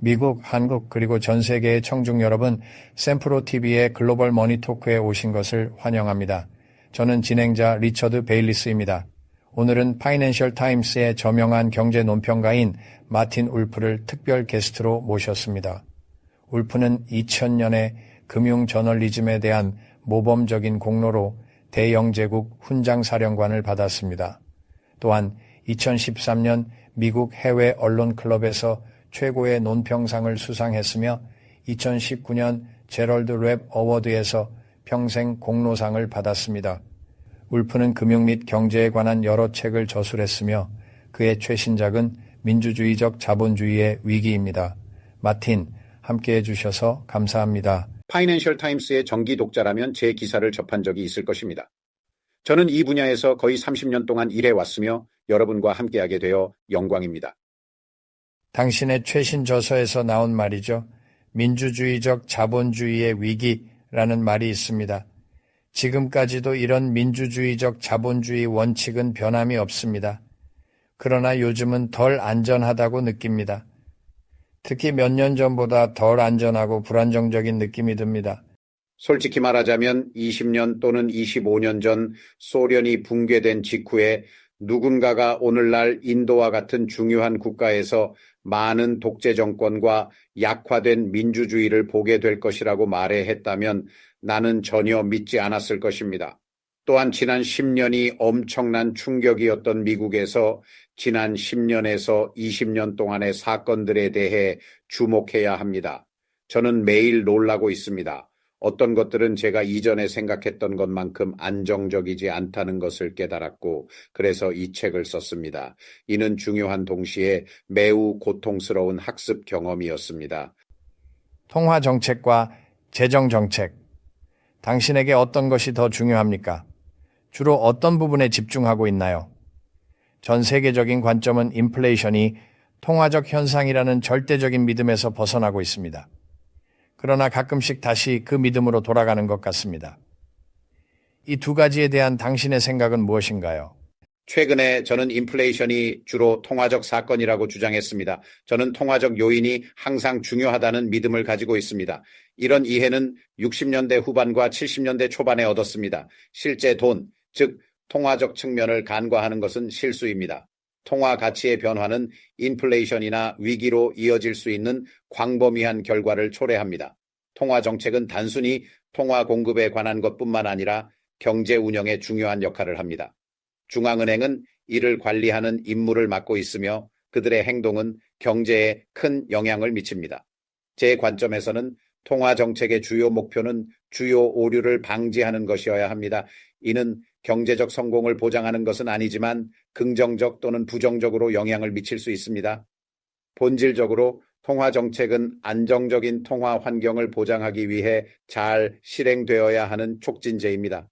미국, 한국 그리고 전 세계의 청중 여러분, 샘프로TV의 글로벌 머니토크에 오신 것을 환영합니다. 저는 진행자 리처드 베일리스입니다. 오늘은 파이낸셜 타임스의 저명한 경제 논평가인 마틴 울프를 특별 게스트로 모셨습니다. 울프는 2000년에 금융 저널리즘에 대한 모범적인 공로로 대영제국 훈장사령관을 받았습니다. 또한 2013년 미국 해외 언론 클럽에서 최고의 논평상을 수상했으며 2019년 제럴드 랩 어워드에서 평생 공로상을 받았습니다. 울프는 금융 및 경제에 관한 여러 책을 저술했으며 그의 최신작은 민주주의적 자본주의의 위기입니다. 마틴, 함께해 주셔서 감사합니다. 파이낸셜 타임스의 정기 독자라면 제 기사를 접한 적이 있을 것입니다. 저는 이 분야에서 거의 30년 동안 일해왔으며 여러분과 함께하게 되어 영광입니다. 당신의 최신 저서에서 나온 말이죠. 민주주의적 자본주의의 위기라는 말이 있습니다. 지금까지도 이런 민주주의적 자본주의 원칙은 변함이 없습니다. 그러나 요즘은 덜 안전하다고 느낍니다. 특히 몇 년 전보다 덜 안전하고 불안정적인 느낌이 듭니다. 솔직히 말하자면 20년 또는 25년 전 소련이 붕괴된 직후에 누군가가 오늘날 인도와 같은 중요한 국가에서 많은 독재 정권과 약화된 민주주의를 보게 될 것이라고 말해 했다면 나는 전혀 믿지 않았을 것입니다. 또한 지난 10년이 엄청난 충격이었던 미국에서 지난 10년에서 20년 동안의 사건들에 대해 주목해야 합니다. 저는 매일 놀라고 있습니다. 어떤 것들은 제가 이전에 생각했던 것만큼 안정적이지 않다는 것을 깨달았고 그래서 이 책을 썼습니다. 이는 중요한 동시에 매우 고통스러운 학습 경험이었습니다. 통화정책과 재정정책. 당신에게 어떤 것이 더 중요합니까? 주로 어떤 부분에 집중하고 있나요? 전 세계적인 관점은 인플레이션이 통화적 현상이라는 절대적인 믿음에서 벗어나고 있습니다. 그러나 가끔씩 다시 그 믿음으로 돌아가는 것 같습니다. 이 두 가지에 대한 당신의 생각은 무엇인가요? 최근에 저는 인플레이션이 주로 통화적 사건이라고 주장했습니다. 저는 통화적 요인이 항상 중요하다는 믿음을 가지고 있습니다. 이런 이해는 60년대 후반과 70년대 초반에 얻었습니다. 실제 돈, 즉 통화적 측면을 간과하는 것은 실수입니다. 통화 가치의 변화는 인플레이션이나 위기로 이어질 수 있는 광범위한 결과를 초래합니다. 통화 정책은 단순히 통화 공급에 관한 것뿐만 아니라 경제 운영에 중요한 역할을 합니다. 중앙은행은 이를 관리하는 임무를 맡고 있으며 그들의 행동은 경제에 큰 영향을 미칩니다. 제 관점에서는 통화 정책의 주요 목표는 주요 오류를 방지하는 것이어야 합니다. 이는 경제적 성공을 보장하는 것은 아니지만 긍정적 또는 부정적으로 영향을 미칠 수 있습니다. 본질적으로 통화 정책은 안정적인 통화 환경을 보장하기 위해 잘 실행되어야 하는 촉진제입니다.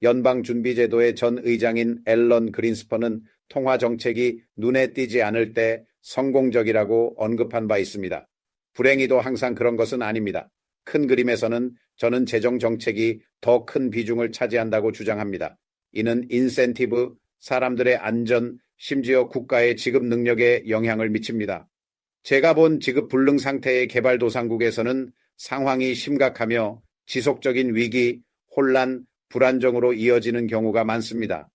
연방준비제도의 전 의장인 앨런 그린스펀은 통화 정책이 눈에 띄지 않을 때 성공적이라고 언급한 바 있습니다. 불행히도 항상 그런 것은 아닙니다. 큰 그림에서는 저는 재정 정책이 더 큰 비중을 차지한다고 주장합니다. 이는 인센티브, 사람들의 안전, 심지어 국가의 지급 능력에 영향을 미칩니다. 제가 본 지급 불능 상태의 개발도상국에서는 상황이 심각하며 지속적인 위기, 혼란, 불안정으로 이어지는 경우가 많습니다.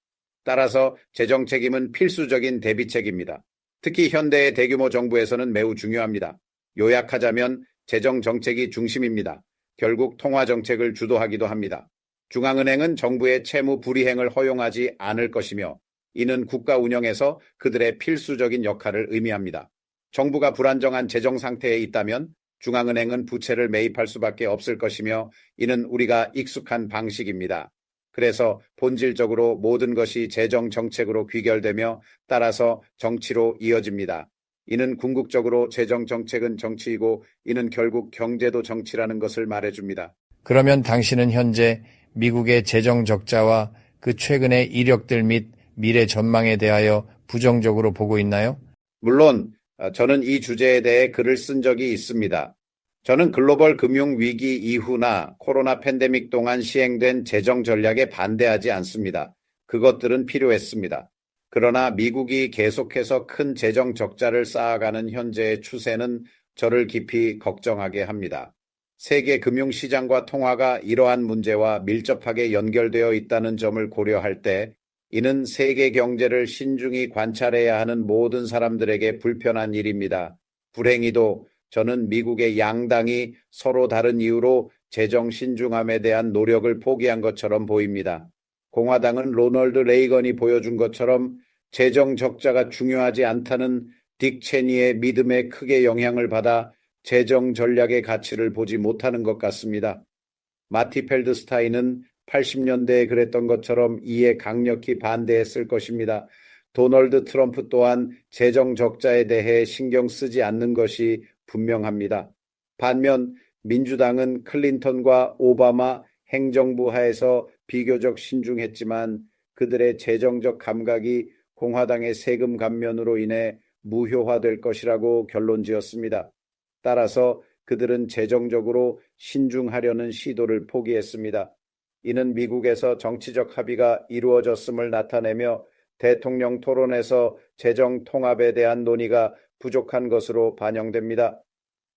따라서 재정 책임은 필수적인 대비책입니다. 특히 현대의 대규모 정부에서는 매우 중요합니다. 요약하자면 재정 정책이 중심입니다. 결국 통화 정책을 주도하기도 합니다. 중앙은행은 정부의 채무 불이행을 허용하지 않을 것이며 이는 국가 운영에서 그들의 필수적인 역할을 의미합니다. 정부가 불안정한 재정 상태에 있다면 중앙은행은 부채를 매입할 수밖에 없을 것이며 이는 우리가 익숙한 방식입니다. 그래서 본질적으로 모든 것이 재정 정책으로 귀결되며 따라서 정치로 이어집니다. 이는 궁극적으로 재정 정책은 정치이고 이는 결국 경제도 정치라는 것을 말해줍니다. 그러면 당신은 현재 미국의 재정 적자와 그 최근의 이력들 및 미래 전망에 대하여 부정적으로 보고 있나요? 물론 저는 이 주제에 대해 글을 쓴 적이 있습니다. 저는 글로벌 금융 위기 이후나 코로나 팬데믹 동안 시행된 재정 전략에 반대하지 않습니다. 그것들은 필요했습니다. 그러나 미국이 계속해서 큰 재정 적자를 쌓아가는 현재의 추세는 저를 깊이 걱정하게 합니다. 세계 금융시장과 통화가 이러한 문제와 밀접하게 연결되어 있다는 점을 고려할 때 이는 세계 경제를 신중히 관찰해야 하는 모든 사람들에게 불편한 일입니다. 불행히도 저는 미국의 양당이 서로 다른 이유로 재정 신중함에 대한 노력을 포기한 것처럼 보입니다. 공화당은 로널드 레이건이 보여준 것처럼 재정 적자가 중요하지 않다는 딕 체니의 믿음에 크게 영향을 받아 재정 전략의 가치를 보지 못하는 것 같습니다. 마티 펠드스타인은 80년대에 그랬던 것처럼 이에 강력히 반대했을 것입니다. 도널드 트럼프 또한 재정 적자에 대해 신경 쓰지 않는 것이 분명합니다. 반면 민주당은 클린턴과 오바마 행정부 하에서 비교적 신중했지만 그들의 재정적 감각이 공화당의 세금 감면으로 인해 무효화될 것이라고 결론지었습니다. 따라서 그들은 재정적으로 신중하려는 시도를 포기했습니다. 이는 미국에서 정치적 합의가 이루어졌음을 나타내며 대통령 토론에서 재정 통합에 대한 논의가 부족한 것으로 반영됩니다.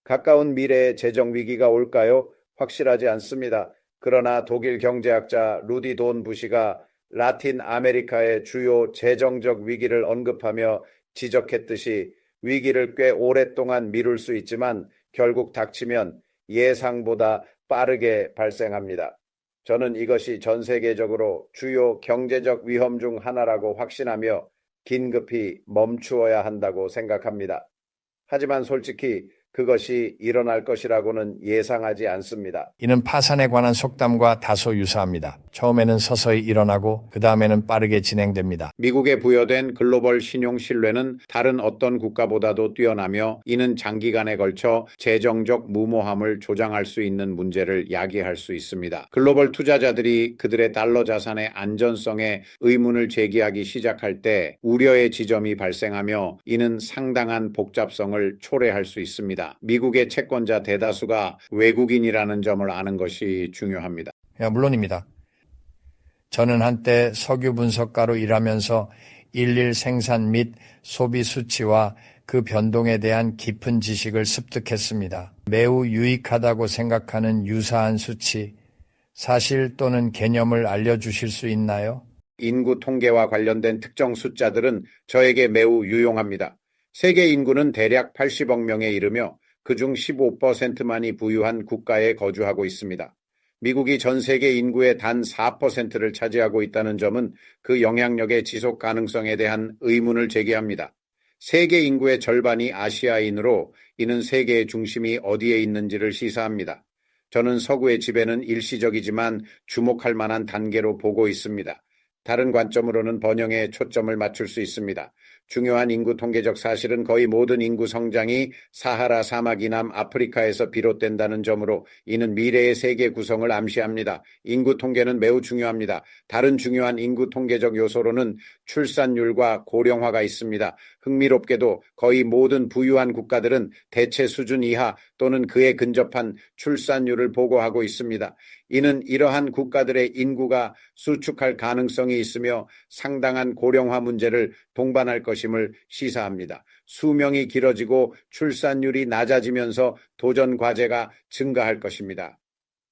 가까운 미래에 재정 위기가 올까요? 확실하지 않습니다. 그러나 독일 경제학자 루디 돈 부시가 라틴 아메리카의 주요 재정적 위기를 언급하며 지적했듯이 위기를 꽤 오랫동안 미룰 수 있지만 결국 닥치면 예상보다 빠르게 발생합니다. 저는 이것이 전 세계적으로 주요 경제적 위험 중 하나라고 확신하며 긴급히 멈추어야 한다고 생각합니다. 하지만 솔직히 그것이 일어날 것이라고는 예상하지 않습니다. 이는 파산에 관한 속담과 다소 유사합니다. 처음에는 서서히 일어나고 그 다음에는 빠르게 진행됩니다. 미국에 부여된 글로벌 신용 신뢰는 다른 어떤 국가보다도 뛰어나며 이는 장기간에 걸쳐 재정적 무모함을 조장할 수 있는 문제를 야기할 수 있습니다. 글로벌 투자자들이 그들의 달러 자산의 안전성에 의문을 제기하기 시작할 때 우려의 지점이 발생하며 이는 상당한 복잡성을 초래할 수 있습니다. 미국의 채권자 대다수가 외국인이라는 점을 아는 것이 중요합니다. 물론입니다. 저는 한때 석유 분석가로 일하면서 일일 생산 및 소비 수치와 그 변동에 대한 깊은 지식을 습득했습니다. 매우 유익하다고 생각하는 유사한 수치, 사실 또는 개념을 알려주실 수 있나요? 인구 통계와 관련된 특정 숫자들은 저에게 매우 유용합니다. 세계 인구는 대략 80억 명에 이르며 그중 15%만이 부유한 국가에 거주하고 있습니다. 미국이 전 세계 인구의 단 4%를 차지하고 있다는 점은 그 영향력의 지속 가능성에 대한 의문을 제기합니다. 세계 인구의 절반이 아시아인으로 이는 세계의 중심이 어디에 있는지를 시사합니다. 저는 서구의 지배는 일시적이지만 주목할 만한 단계로 보고 있습니다. 다른 관점으로는 번영에 초점을 맞출 수 있습니다. 중요한 인구 통계적 사실은 거의 모든 인구 성장이 사하라 사막 이남 아프리카에서 비롯된다는 점으로 이는 미래의 세계 구성을 암시합니다. 인구 통계는 매우 중요합니다. 다른 중요한 인구 통계적 요소로는 출산율과 고령화가 있습니다. 흥미롭게도 거의 모든 부유한 국가들은 대체 수준 이하 또는 그에 근접한 출산율을 보고하고 있습니다. 이는 이러한 국가들의 인구가 수축할 가능성이 있으며 상당한 고령화 문제를 동반할 것임을 시사합니다. 수명이 길어지고 출산율이 낮아지면서 도전 과제가 증가할 것입니다.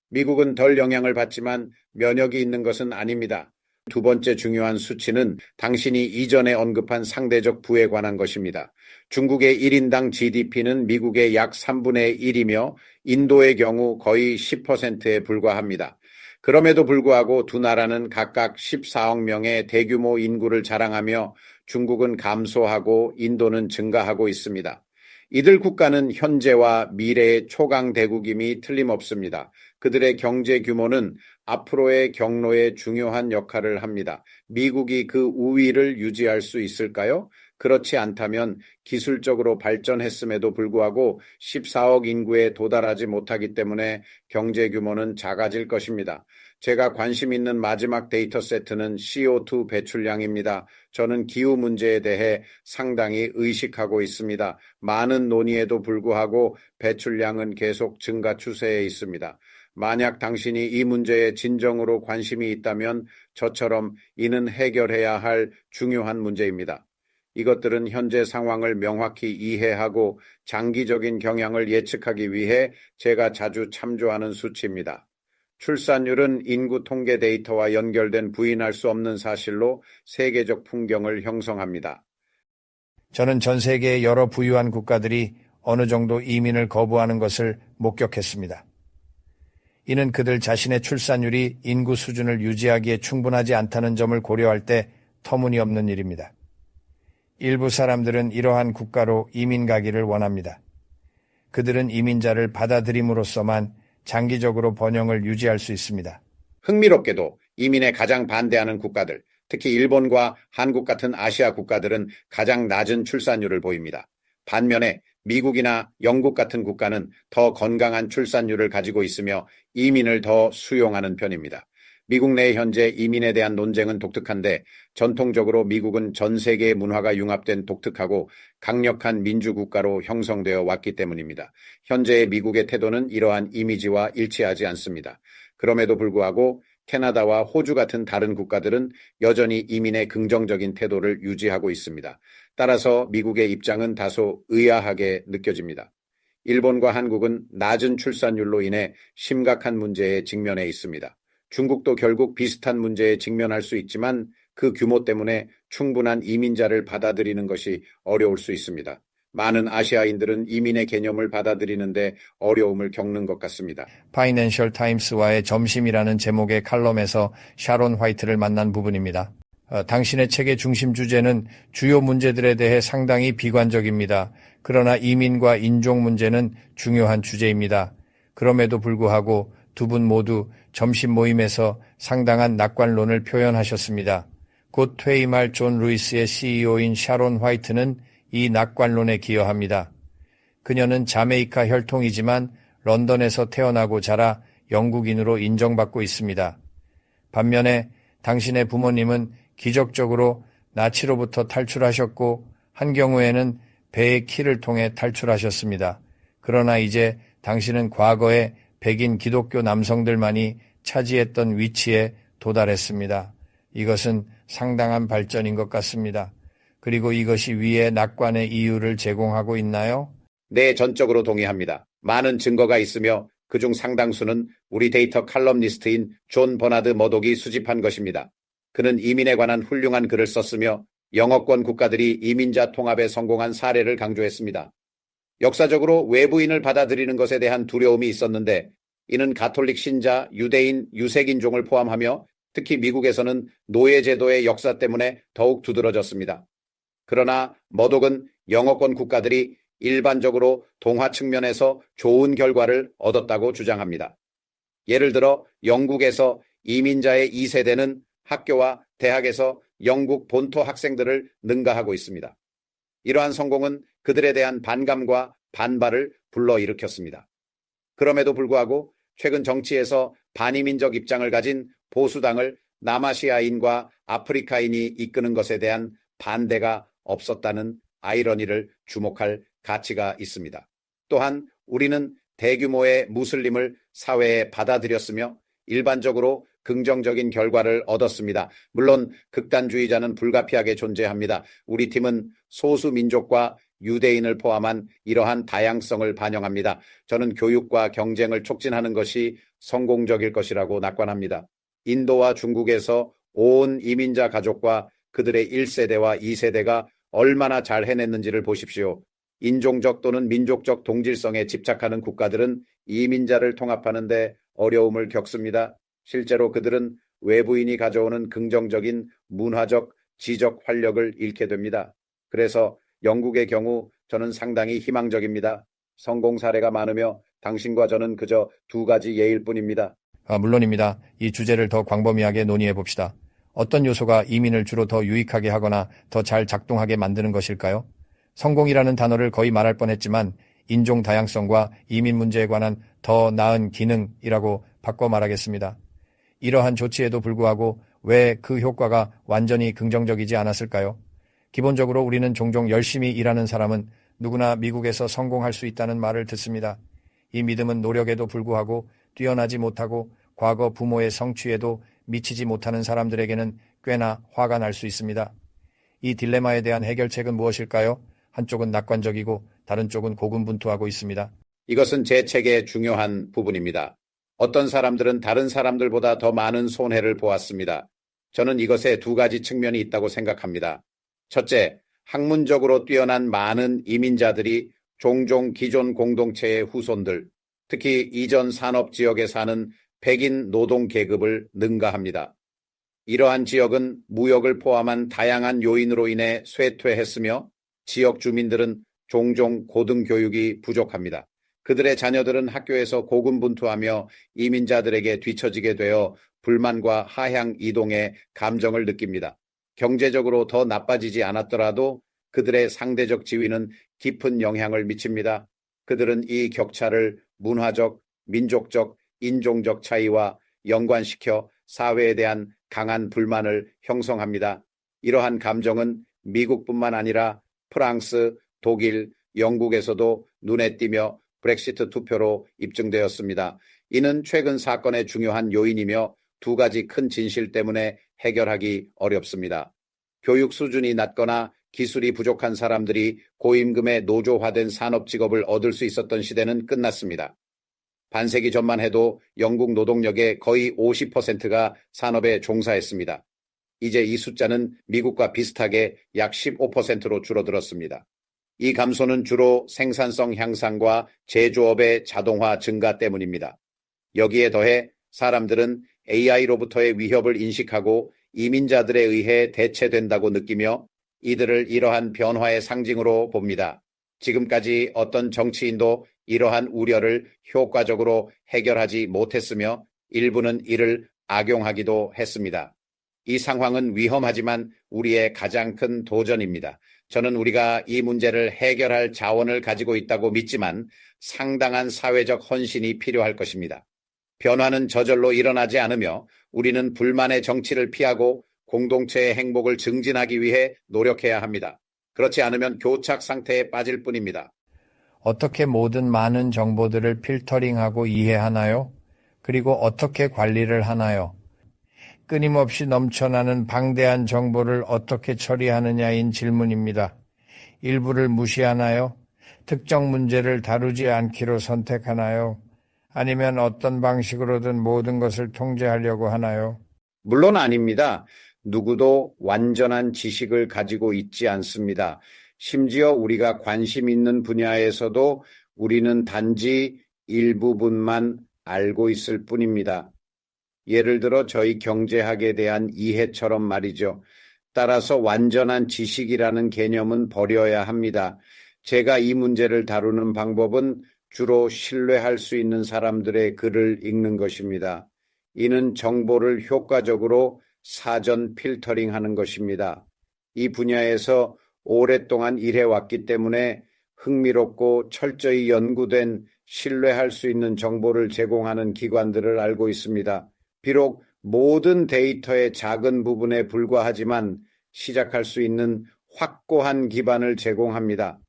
미국은 덜 영향을 받지만 면역이 있는 것은 아닙니다. 두 번째 중요한 수치는 당신이 이전에 언급한 상대적 부에 관한 것입니다. 중국의 1인당 GDP는 미국의 약 3분의 1이며 인도의 경우 거의 10%에 불과합니다. 그럼에도 불구하고 두 나라는 각각 14억 명의 대규모 인구를 자랑하며 중국은 감소하고 인도는 증가하고 있습니다. 이들 국가는 현재와 미래의 초강 대국임이 틀림없습니다. 그들의 경제 규모는 앞으로의 경로에 중요한 역할을 합니다. 미국이 그 우위를 유지할 수 있을까요? 그렇지 않다면 기술적으로 발전했음에도 불구하고 14억 인구에 도달하지 못하기 때문에 경제 규모는 작아질 것입니다. 제가 관심 있는 마지막 데이터 세트는 CO2 배출량입니다. 저는 기후 문제에 대해 상당히 의식하고 있습니다. 많은 논의에도 불구하고 배출량은 계속 증가 추세에 있습니다. 만약 당신이 이 문제에 진정으로 관심이 있다면 저처럼 이는 해결해야 할 중요한 문제입니다. 이것들은 현재 상황을 명확히 이해하고 장기적인 경향을 예측하기 위해 제가 자주 참조하는 수치입니다. 출산율은 인구 통계 데이터와 연결된 부인할 수 없는 사실로 세계적 풍경을 형성합니다. 저는 전 세계의 여러 부유한 국가들이 어느 정도 이민을 거부하는 것을 목격했습니다. 이는 그들 자신의 출산율이 인구 수준을 유지하기에 충분하지 않다는 점을 고려할 때 터무니없는 일입니다. 일부 사람들은 이러한 국가로 이민 가기를 원합니다. 그들은 이민자를 받아들임으로써만 장기적으로 번영을 유지할 수 있습니다. 흥미롭게도 이민에 가장 반대하는 국가들, 특히 일본과 한국 같은 아시아 국가들은 가장 낮은 출산율을 보입니다. 반면에 미국이나 영국 같은 국가는 더 건강한 출산율을 가지고 있으며 이민을 더 수용하는 편입니다. 미국 내 현재 이민에 대한 논쟁은 독특한데 전통적으로 미국은 전 세계의 문화가 융합된 독특하고 강력한 민주국가로 형성되어 왔기 때문입니다. 현재의 미국의 태도는 이러한 이미지와 일치하지 않습니다. 그럼에도 불구하고 캐나다와 호주 같은 다른 국가들은 여전히 이민에 긍정적인 태도를 유지하고 있습니다. 따라서 미국의 입장은 다소 의아하게 느껴집니다. 일본과 한국은 낮은 출산율로 인해 심각한 문제에 직면해 있습니다. 중국도 결국 비슷한 문제에 직면할 수 있지만 그 규모 때문에 충분한 이민자를 받아들이는 것이 어려울 수 있습니다. 많은 아시아인들은 이민의 개념을 받아들이는데 어려움을 겪는 것 같습니다. 파이낸셜 타임스와의 점심이라는 제목의 칼럼에서 샤론 화이트를 만난 부분입니다. 당신의 책의 중심 주제는 주요 문제들에 대해 상당히 비관적입니다. 그러나 이민과 인종 문제는 중요한 주제입니다. 그럼에도 불구하고 두 분 모두 점심 모임에서 상당한 낙관론을 표현하셨습니다. 곧 퇴임할 존 루이스의 CEO인 샤론 화이트는 이 낙관론에 기여합니다. 그녀는 자메이카 혈통이지만 런던에서 태어나고 자라 영국인으로 인정받고 있습니다. 반면에 당신의 부모님은 기적적으로 나치로부터 탈출하셨고 한 경우에는 배의 키를 통해 탈출하셨습니다. 그러나 이제 당신은 과거에 백인 기독교 남성들만이 차지했던 위치에 도달했습니다. 이것은 상당한 발전인 것 같습니다. 그리고 이것이 위의 낙관의 이유를 제공하고 있나요? 네, 전적으로 동의합니다. 많은 증거가 있으며 그중 상당수는 우리 데이터 칼럼니스트인 존 버나드 머독이 수집한 것입니다. 그는 이민에 관한 훌륭한 글을 썼으며 영어권 국가들이 이민자 통합에 성공한 사례를 강조했습니다. 역사적으로 외부인을 받아들이는 것에 대한 두려움이 있었는데 이는 가톨릭 신자, 유대인, 유색인종을 포함하며 특히 미국에서는 노예제도의 역사 때문에 더욱 두드러졌습니다. 그러나 머독은 영어권 국가들이 일반적으로 동화 측면에서 좋은 결과를 얻었다고 주장합니다. 예를 들어 영국에서 이민자의 2세대는 학교와 대학에서 영국 본토 학생들을 능가하고 있습니다. 이러한 성공은 그들에 대한 반감과 반발을 불러일으켰습니다. 그럼에도 불구하고 최근 정치에서 반이민적 입장을 가진 보수당을 남아시아인과 아프리카인이 이끄는 것에 대한 반대가 없었다는 아이러니를 주목할 가치가 있습니다. 또한 우리는 대규모의 무슬림을 사회에 받아들였으며 일반적으로 긍정적인 결과를 얻었습니다. 물론 극단주의자는 불가피하게 존재합니다. 우리 팀은 소수민족과 유대인을 포함한 이러한 다양성을 반영합니다. 저는 교육과 경쟁을 촉진하는 것이 성공적일 것이라고 낙관합니다. 인도와 중국에서 온 이민자 가족과 그들의 1세대와 2세대가 얼마나 잘 해냈는지를 보십시오. 인종적 또는 민족적 동질성에 집착하는 국가들은 이민자를 통합하는 데 어려움을 겪습니다. 실제로 그들은 외부인이 가져오는 긍정적인 문화적, 지적 활력을 잃게 됩니다. 그래서 영국의 경우 저는 상당히 희망적입니다. 성공 사례가 많으며 당신과 저는 그저 두 가지 예일 뿐입니다. 물론입니다. 이 주제를 더 광범위하게 논의해 봅시다. 어떤 요소가 이민을 주로 더 유익하게 하거나 더 잘 작동하게 만드는 것일까요? 성공이라는 단어를 거의 말할 뻔했지만 인종 다양성과 이민 문제에 관한 더 나은 기능이라고 바꿔 말하겠습니다. 이러한 조치에도 불구하고 왜 그 효과가 완전히 긍정적이지 않았을까요? 기본적으로 우리는 종종 열심히 일하는 사람은 누구나 미국에서 성공할 수 있다는 말을 듣습니다. 이 믿음은 노력에도 불구하고 뛰어나지 못하고 과거 부모의 성취에도 미치지 못하는 사람들에게는 꽤나 화가 날 수 있습니다. 이 딜레마에 대한 해결책은 무엇일까요? 한쪽은 낙관적이고 다른 쪽은 고군분투하고 있습니다. 이것은 제 책의 중요한 부분입니다. 어떤 사람들은 다른 사람들보다 더 많은 손해를 보았습니다. 저는 이것에 두 가지 측면이 있다고 생각합니다. 첫째, 학문적으로 뛰어난 많은 이민자들이 종종 기존 공동체의 후손들, 특히 이전 산업 지역에 사는 백인 노동 계급을 능가합니다. 이러한 지역은 무역을 포함한 다양한 요인으로 인해 쇠퇴했으며 지역 주민들은 종종 고등교육이 부족합니다. 그들의 자녀들은 학교에서 고군분투하며 이민자들에게 뒤처지게 되어 불만과 하향 이동의 감정을 느낍니다. 경제적으로 더 나빠지지 않았더라도 그들의 상대적 지위는 깊은 영향을 미칩니다. 그들은 이 격차를 문화적, 민족적, 인종적 차이와 연관시켜 사회에 대한 강한 불만을 형성합니다. 이러한 감정은 미국뿐만 아니라 프랑스, 독일, 영국에서도 눈에 띄며 브렉시트 투표로 입증되었습니다. 이는 최근 사건의 중요한 요인이며 두 가지 큰 진실 때문에 해결하기 어렵습니다. 교육 수준이 낮거나 기술이 부족한 사람들이 고임금의 노조화된 산업 직업을 얻을 수 있었던 시대는 끝났습니다. 반세기 전만 해도 영국 노동력의 거의 50%가 산업에 종사했습니다. 이제 이 숫자는 미국과 비슷하게 약 15%로 줄어들었습니다. 이 감소는 주로 생산성 향상과 제조업의 자동화 증가 때문입니다. 여기에 더해 사람들은 AI로부터의 위협을 인식하고 이민자들에 의해 대체된다고 느끼며 이들을 이러한 변화의 상징으로 봅니다. 지금까지 어떤 정치인도 이러한 우려를 효과적으로 해결하지 못했으며 일부는 이를 악용하기도 했습니다. 이 상황은 위험하지만 우리의 가장 큰 도전입니다. 저는 우리가 이 문제를 해결할 자원을 가지고 있다고 믿지만 상당한 사회적 헌신이 필요할 것입니다. 변화는 저절로 일어나지 않으며 우리는 불만의 정치를 피하고 공동체의 행복을 증진하기 위해 노력해야 합니다. 그렇지 않으면 교착 상태에 빠질 뿐입니다. 어떻게 모든 많은 정보들을 필터링하고 이해하나요? 그리고 어떻게 관리를 하나요? 끊임없이 넘쳐나는 방대한 정보를 어떻게 처리하느냐인 질문입니다. 일부를 무시하나요? 특정 문제를 다루지 않기로 선택하나요? 아니면 어떤 방식으로든 모든 것을 통제하려고 하나요? 물론 아닙니다. 누구도 완전한 지식을 가지고 있지 않습니다. 심지어 우리가 관심 있는 분야에서도 우리는 단지 일부분만 알고 있을 뿐입니다. 예를 들어 저희 경제학에 대한 이해처럼 말이죠. 따라서 완전한 지식이라는 개념은 버려야 합니다. 제가 이 문제를 다루는 방법은 주로 신뢰할 수 있는 사람들의 글을 읽는 것입니다. 이는 정보를 효과적으로 사전 필터링하는 것입니다. 이 분야에서 오랫동안 일해왔기 때문에 흥미롭고 철저히 연구된 신뢰할 수 있는 정보를 제공하는 기관들을 알고 있습니다. 비록 모든 데이터의 작은 부분에 불과하지만 시작할 수 있는 확고한 기반을 제공합니다.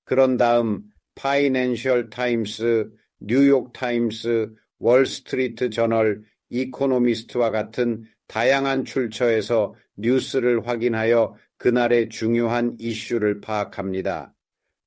그런 다음 파이낸셜 타임스, 뉴욕 타임스, 월스트리트 저널, 이코노미스트와 같은 다양한 출처에서 뉴스를 확인하여 그날의 중요한 이슈를 파악합니다.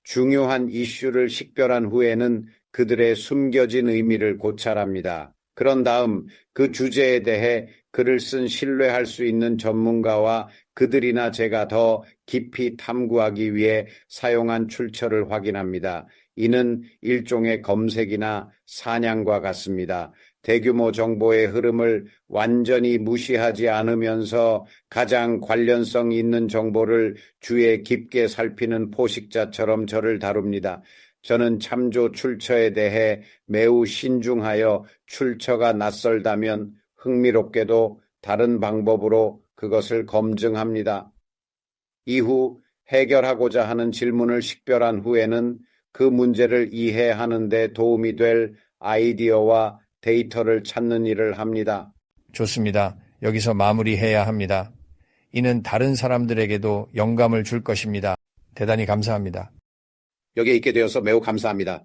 중요한 이슈를 식별한 후에는 그들의 숨겨진 의미를 고찰합니다. 그런 다음 그 주제에 대해 글을 쓴 신뢰할 수 있는 전문가와 그들이나 제가 더 깊이 탐구하기 위해 사용한 출처를 확인합니다. 이는 일종의 검색이나 사냥과 같습니다. 대규모 정보의 흐름을 완전히 무시하지 않으면서 가장 관련성 있는 정보를 주의 깊게 살피는 포식자처럼 저를 다룹니다. 저는 참조 출처에 대해 매우 신중하여 출처가 낯설다면 흥미롭게도 다른 방법으로 그것을 검증합니다. 이후 해결하고자 하는 질문을 식별한 후에는 그 문제를 이해하는 데 도움이 될 아이디어와 데이터를 찾는 일을 합니다. 좋습니다. 여기서 마무리해야 합니다. 이는 다른 사람들에게도 영감을 줄 것입니다. 대단히 감사합니다. 여기에 있게 되어서 매우 감사합니다.